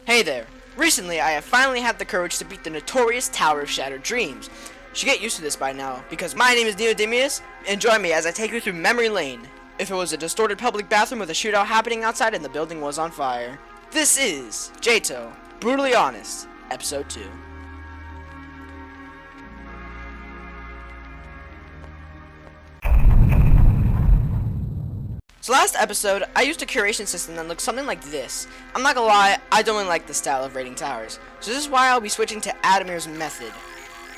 Hey there! Recently, I have finally had the courage to beat the notorious Tower of Shattered Dreams. You should get used to this by now, because my name is Neodymious, and join me as I take you through memory lane. If it was a distorted public bathroom with a shootout happening outside and the building was on fire. This is EToH, Brutally Honest, Episode 2. So last episode, I used a curation system that looked something like this. I'm not gonna lie, I don't really like this style of rating towers. So this is why I'll be switching to Adamir's method.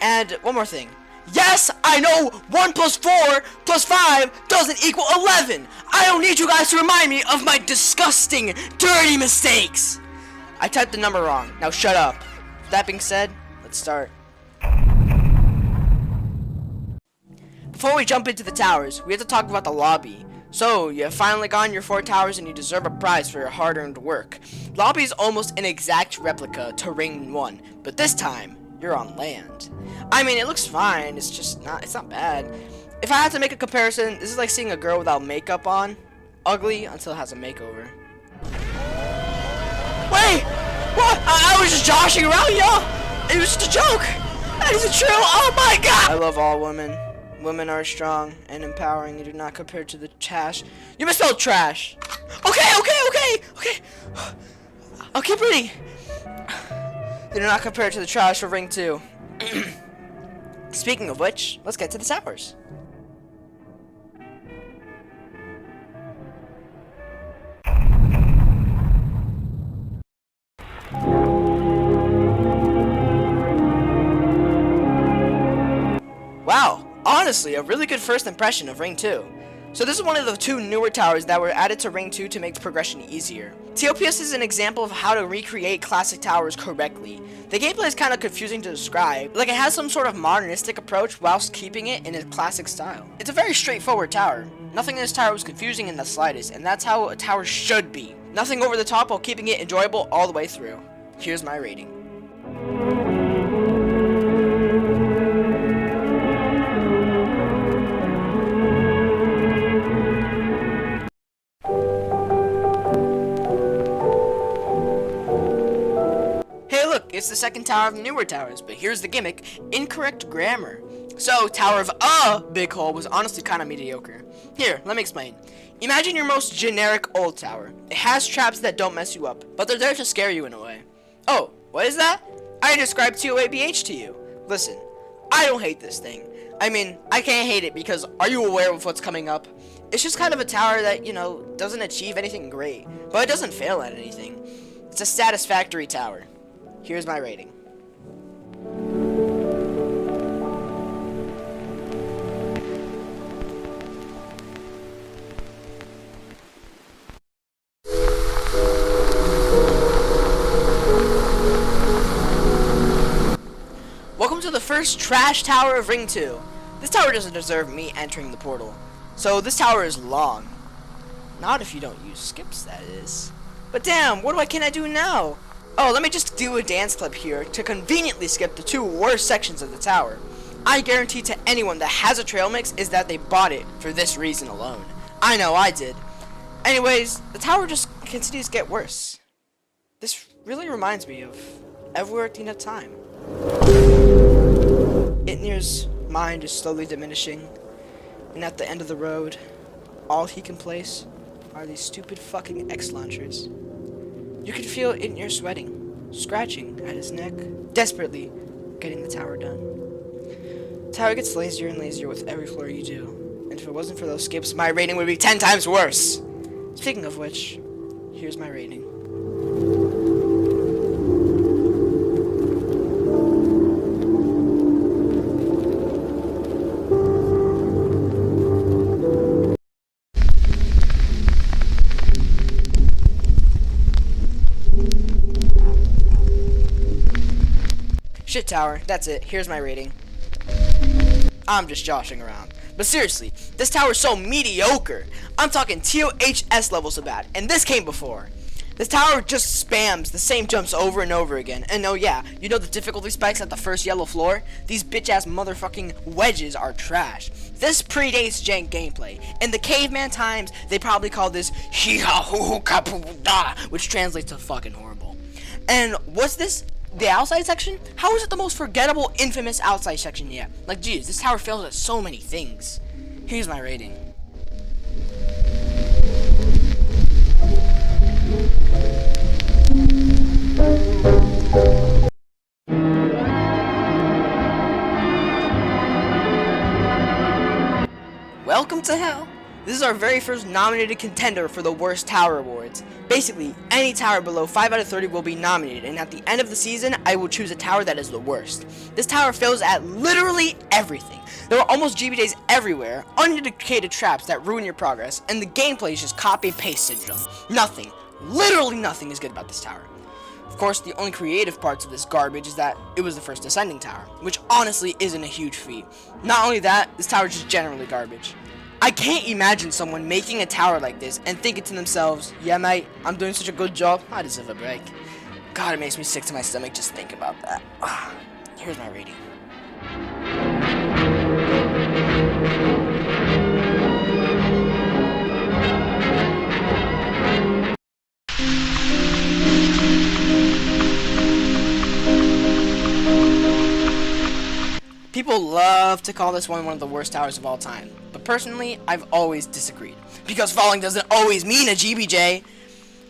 And one more thing. Yes, I know 1 plus 4 plus 5 doesn't equal 11. I don't need you guys to remind me of my disgusting, dirty mistakes. I typed the number wrong. Now shut up. That being said, let's start. Before we jump into the towers, we have to talk about the lobby. So, you have finally gotten your 4 towers and you deserve a prize for your hard-earned work. Lobby is almost an exact replica to Ring 1, but this time, you're on land. I mean, it looks fine, it's not bad. If I had to make a comparison, this is like seeing a girl without makeup on. Ugly until it has a makeover. Wait! What? I was just joshing around, y'all! It was just a joke! That isn't true! Oh my god! I love all women. Women are strong and empowering. You do not compare to the trash. You misspelled trash. Okay. I'll keep reading. They do not compare to the trash for Ring 2. Speaking of which, let's get to the towers. Wow. Honestly, a really good first impression of Ring 2. So this is one of the 2 newer towers that were added to Ring 2 to make progression easier. TOPS is an example of how to recreate classic towers correctly. The gameplay is kind of confusing to describe, like it has some sort of modernistic approach whilst keeping it in its classic style. It's a very straightforward tower. Nothing in this tower was confusing in the slightest, and that's how a tower should be. Nothing over the top while keeping it enjoyable all the way through. Here's my rating. It's the second tower of the newer towers, but here's the gimmick: incorrect grammar. So, Tower of a Big Hole was honestly kind of mediocre. Here, let me explain. Imagine your most generic old tower. It has traps that don't mess you up, but they're there to scare you in a way. Oh, what is that? I described TOABH to you. Listen, I don't hate this thing. I mean, I can't hate it because are you aware of what's coming up? It's just kind of a tower that, you know, doesn't achieve anything great, but it doesn't fail at anything. It's a satisfactory tower. Here's my rating. Welcome to the first trash tower of Ring 2. This tower doesn't deserve me entering the portal. So this tower is long. Not if you don't use skips, that is. But damn, what can I do now? Oh, let me just do a dance clip here to conveniently skip the 2 worst sections of the tower. I guarantee to anyone that has a trail mix is that they bought it for this reason alone. I know I did. Anyways, the tower just continues to get worse. This really reminds me of Everywhere at the End of Time. Itnir's mind is slowly diminishing, and at the end of the road, all he can place are these stupid fucking X launchers. You can feel Itnir sweating, scratching at his neck, desperately getting the tower done. The tower gets lazier and lazier with every floor you do, and if it wasn't for those skips, my rating would be 10 times worse. Speaking of which, here's my rating. Shit tower, that's it. Here's my rating. I'm just joshing around. But seriously, this tower is so mediocre. I'm talking TOHS levels of bad, and this came before. This tower just spams the same jumps over and over again. And oh yeah, you know the difficulty spikes at the first yellow floor? These bitch-ass motherfucking wedges are trash. This predates jank gameplay. In the caveman times, they probably called this hee-ha-hoo-hoo-ka-poo-da, which translates to fucking horrible. And what's this? The outside section? How is it the most forgettable, infamous outside section yet? Like, geez, this tower fails at so many things. Here's my rating. Welcome to hell. This is our very first nominated contender for the worst tower awards. Basically, any tower below 5 out of 30 will be nominated, and at the end of the season, I will choose a tower that is the worst. This tower fails at literally everything. There are almost GBJs everywhere, unindicated traps that ruin your progress, and the gameplay is just copy and paste syndrome. Nothing, literally nothing is good about this tower. Of course, the only creative parts of this garbage is that it was the first ascending tower, which honestly isn't a huge feat. Not only that, this tower is just generally garbage. I can't imagine someone making a tower like this and thinking to themselves, yeah mate, I'm doing such a good job, I deserve a break. God, it makes me sick to my stomach just think about that. Here's my rating. People love to call this one of the worst towers of all time, but personally, I've always disagreed. Because falling doesn't always mean a GBJ.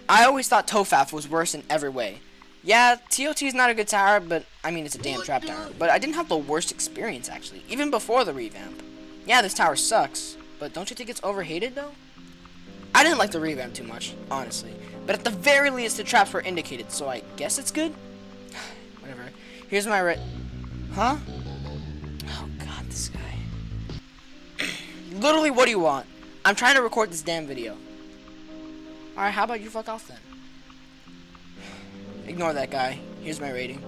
I always thought ToFaf was worse in every way. Yeah, TOT is not a good tower, but I mean it's a damn trap tower. But I didn't have the worst experience actually, even before the revamp. Yeah, this tower sucks, but don't you think it's overhated though? I didn't like the revamp too much, honestly. But at the very least, the traps were indicated, so I guess it's good? Whatever. Here's my Huh? Oh god, this guy. Literally, what do you want? I'm trying to record this damn video. Alright, how about you fuck off then? Ignore that guy. Here's my rating.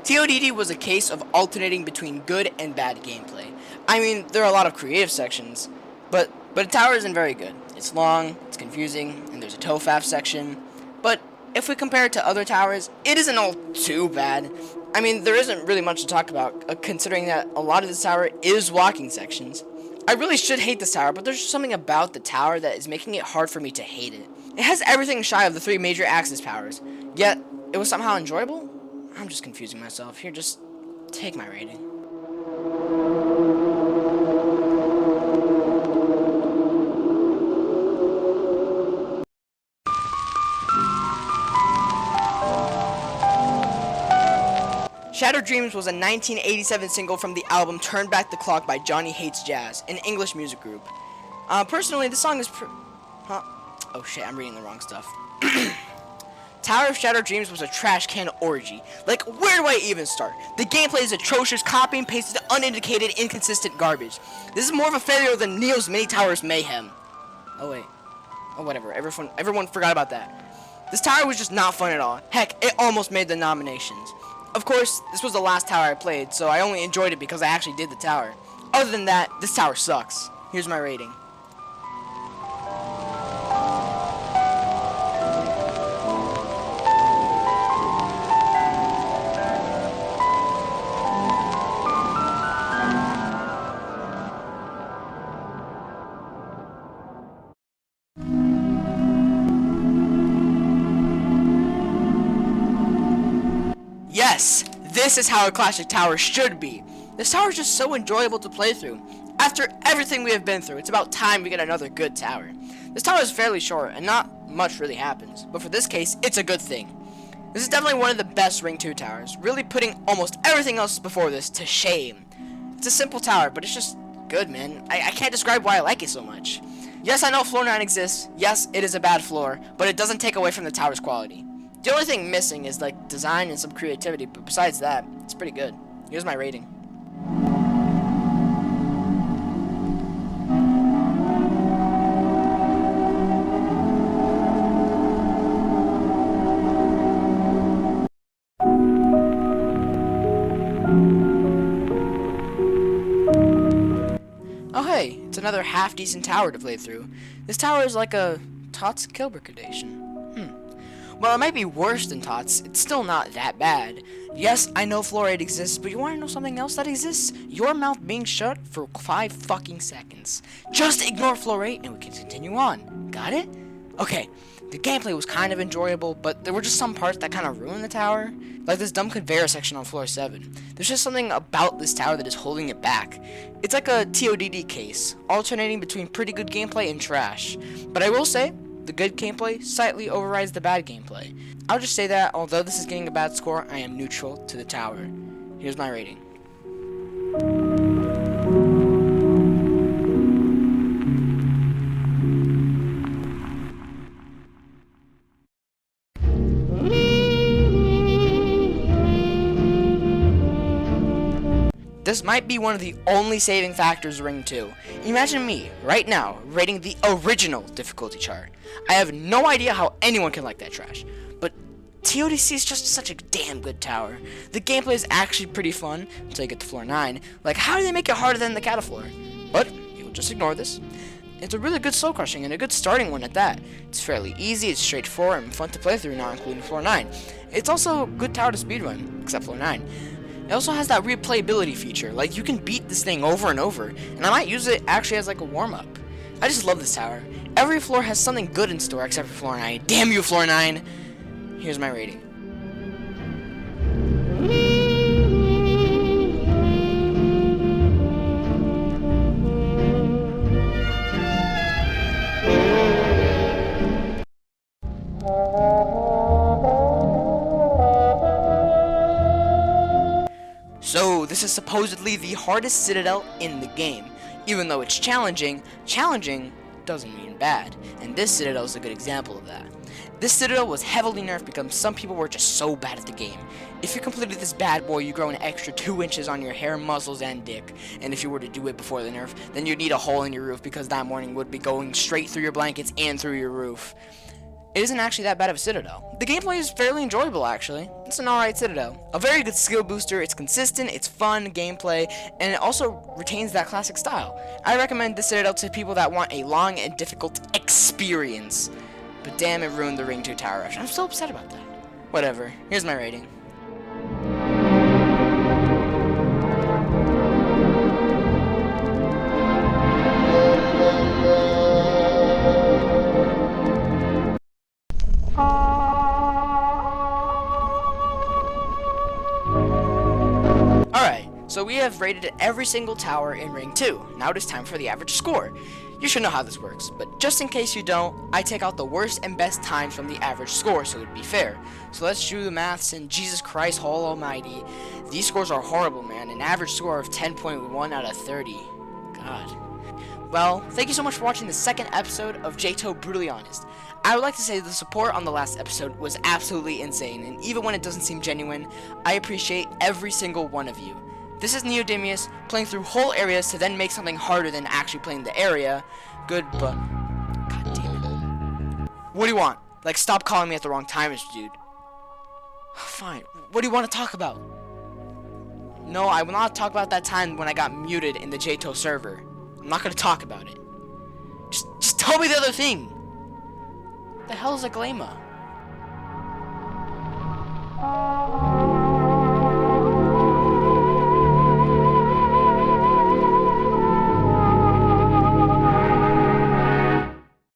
ToDD was a case of alternating between good and bad gameplay. I mean, there are a lot of creative sections, but a tower isn't very good. It's long, it's confusing, and there's a ToFaf section. But if we compare it to other towers, it isn't all too bad. I mean, there isn't really much to talk about, considering that a lot of this tower is walking sections. I really should hate this tower, but there's something about the tower that is making it hard for me to hate it. It has everything shy of the 3 major axis powers, yet it was somehow enjoyable? I'm just confusing myself. Here, just take my rating. Shattered Dreams was a 1987 single from the album Turn Back the Clock by Johnny Hates Jazz, an English music group. Personally, the song is Oh shit, I'm reading the wrong stuff. Tower of Shattered Dreams was a trash can orgy. Like, where do I even start? The gameplay is atrocious, copy and pasted, unindicated, inconsistent garbage. This is more of a failure than Neo's Many Towers Mayhem. Oh wait. Oh whatever, everyone forgot about that. This tower was just not fun at all. Heck, it almost made the nominations. Of course, this was the last tower I played, so I only enjoyed it because I actually did the tower. Other than that, this tower sucks. Here's my rating. Yes, this is how a classic tower should be. This tower is just so enjoyable to play through. After everything we have been through, it's about time we get another good tower. This tower is fairly short, and not much really happens, but for this case, it's a good thing. This is definitely one of the best Ring 2 towers, really putting almost everything else before this to shame. It's a simple tower, but it's just good, man. I can't describe why I like it so much. Yes, I know Floor 9 exists. Yes, it is a bad floor, but it doesn't take away from the tower's quality. The only thing missing is like design and some creativity, but besides that, it's pretty good. Here's my rating. Oh hey, it's another half-decent tower to play through. This tower is like a TOTS kill gradation. While it might be worse than TOTS, it's still not that bad. Yes, I know fluoride exists, but you want to know something else that exists? Your mouth being shut for 5 fucking seconds. Just ignore fluoride and we can continue on. Got it? Okay, the gameplay was kind of enjoyable, but there were just some parts that kind of ruined the tower. Like this dumb conveyor section on floor 7. There's just something about this tower that is holding it back. It's like a ToDD case, alternating between pretty good gameplay and trash. But I will say, the good gameplay slightly overrides the bad gameplay. I'll just say that, although this is getting a bad score, I am neutral to the tower. Here's my rating. This might be one of the only saving factors of Ring 2. Imagine me, right now, rating the original difficulty chart. I have no idea how anyone can like that trash. But TODC is just such a damn good tower. The gameplay is actually pretty fun until you get to floor 9. Like, how do they make it harder than the Cata floor? But you'll just ignore this. It's a really good soul crushing and a good starting one at that. It's fairly easy, it's straightforward and fun to play through, not including floor 9. It's also a good tower to speedrun, except floor 9. It also has that replayability feature, like you can beat this thing over and over, and I might use it actually as like a warm-up. I just love this tower. Every floor has something good in store except for floor 9. Damn you, floor 9! Here's my rating. So, this is supposedly the hardest citadel in the game. Even though it's challenging, challenging doesn't mean bad. And this citadel is a good example of that. This citadel was heavily nerfed because some people were just so bad at the game. If you completed this bad boy, you grow an extra 2 inches on your hair, muscles, and dick. And if you were to do it before the nerf, then you'd need a hole in your roof because that morning would be going straight through your blankets and through your roof. It isn't actually that bad of a citadel. The gameplay is fairly enjoyable, actually. It's an alright citadel. A very good skill booster, it's consistent, it's fun gameplay, and it also retains that classic style. I recommend this citadel to people that want a long and difficult experience. But damn, it ruined the Ring 2 tower rush. I'm so upset about that. Whatever, here's my rating. Alright, so we have rated every single tower in Ring 2. Now it is time for the average score. You should know how this works, but just in case you don't, I take out the worst and best times from the average score so it'd be fair. So let's do the maths, and Jesus Christ Almighty, these scores are horrible, man. An average score of 10.1 out of 30. God. Well, thank you so much for watching the second episode of EToH Brutally Honest. I would like to say the support on the last episode was absolutely insane, and even when it doesn't seem genuine, I appreciate every single one of you. This is Neodymious, playing through whole areas to then make something harder than actually playing the area. Good, but... God damn it. What do you want? Like, stop calling me at the wrong times, dude. Fine. What do you want to talk about? No, I will not talk about that time when I got muted in the EToH server. I'm not going to talk about it. Just tell me the other thing. What the hell is a glema?